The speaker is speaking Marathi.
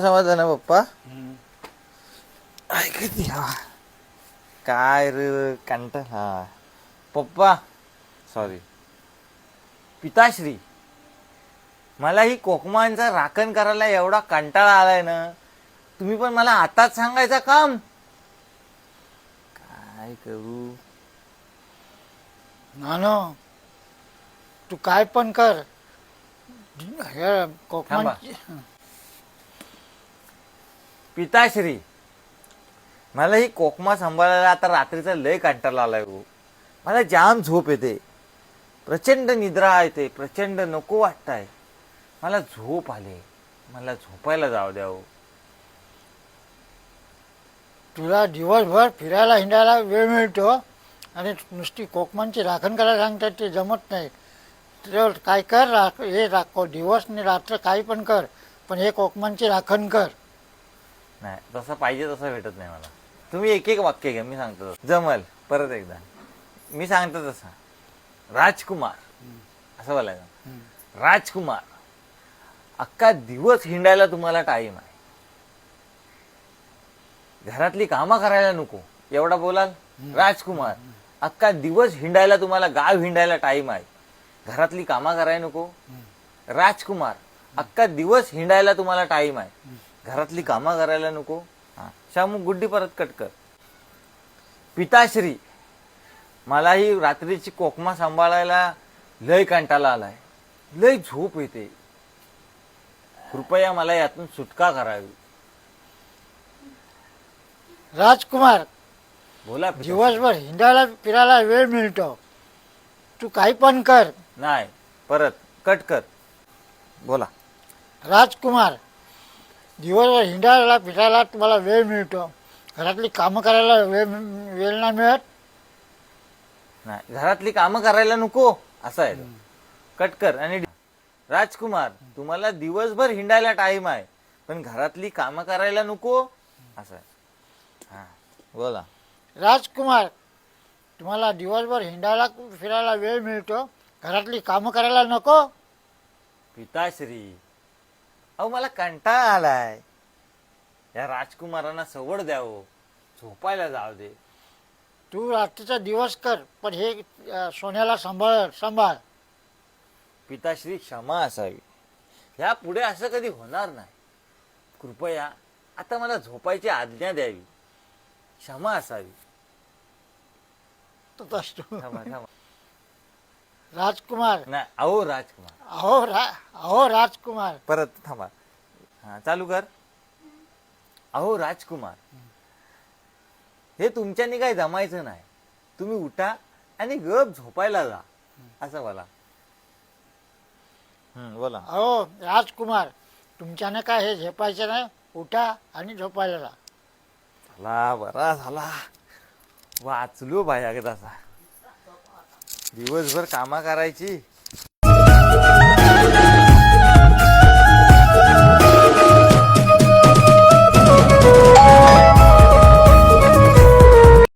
समजलं ना पप्पा. ऐकत काय रे कंटाळा. हा पप्पा सॉरी पिताश्री, मला ही कोकमांचा राखण करायला एवढा कंटाळा आलाय ना. तुम्ही पण मला आताच सांगायचं काम. काय करू नानो, तू काय पण कर. हे थांबा. कोकमांची पिताश्री, मला ही कोकमा सांभाळायला आता रात्रीचा लय कंटाळा आलाय हो. मला जाम झोप येते, प्रचंड निद्रा येते, प्रचंड नको वाटताय. मला झोप आले, मला झोपायला जाऊ द्या हो. तुला दिवसभर फिरायला हिंडायला वेळ मिळतो आणि नुसती कोकमांची राखण करायला सांगतात, ते जमत नाही. तर काय कर, हे दिवस आणि रात्र काही पण कर, पण हे कोकमांची राखण कर. नाही, तसं पाहिजे तसं भेटत नाही मला. तुम्ही एक एक वाक्य घ्या, मी सांगतो जमल. परत एकदा मी सांगतो तसं. राजकुमार असं बोलायचं. राजकुमार, अख्खा दिवस हिंडायला तुम्हाला टाइम आहे. घरातली कामं करायला नको एवढा बोलाल. राजकुमार, अख्खा दिवस हिंडायला तुम्हाला, गाव हिंडायला टाइम आहे. घरातली कामं करायला नको. राजकुमार, अख्खा दिवस हिंडायला तुम्हाला टाइम आहे. घरातली कामं करायला नको. हा शामू गुड्डी परत कट कर. पिताश्री, मला ही रात्रीची कोकमा सांभाळायला लय कंटाळा आलाय, लय झोप येते. कृपया मला यातून सुटका करावी. राजकुमार, बोला पिताश्री. दिवसभर हिंडायला फिरायला वेळ मिळतो, तू काही पण कर. नाही, परत कट कर. बोला. राजकुमार, दिवसभर हिंडायला फिरायला तुम्हाला वेळ मिळतो, घरातली कामं करायला वेळ नाही मिळत. नाही, घरातली कामं करायला नको असं आहे. कट कर. आणि राजकुमार, तुम्हाला दिवसभर हिंडायला टाइम आहे, पण घरातली कामं करायला नको असं आहे. हा बोला. राजकुमार, तुम्हाला दिवसभर हिंडायला फिरायला वेळ मिळतो, घरातली कामं करायला नको. पिताश्री, अहो मला कंटाळा आलाय. या राजकुमारांना सवड द्यावं, झोपायला जाऊ दे. तू रात्रीचा दिवस कर, पण हे सोन्याला सांभाळ. पिताश्री, क्षमा असावी. ह्या पुढे असं कधी होणार नाही. कृपया आता मला झोपायची आज्ञा द्यावी. क्षमा असावी. थांबा थांबा. राजकुमार, नाही, अहो राजकुमार. अहो राजकुमार. परत थांबा. हा चालू कर. अहो राजकुमार, हे तुमच्यानी काही जमायचं नाही. तुम्ही उठा आणि गप झोपायला जा असं बोला. बोला. अहो राजकुमार, तुमच्याने काय हे झेपायचं नाही, उठा आणि झोपायला जा. चला, बरा झाला, वाचलो बाया. एकदाचा दिवसभर कामा करायची,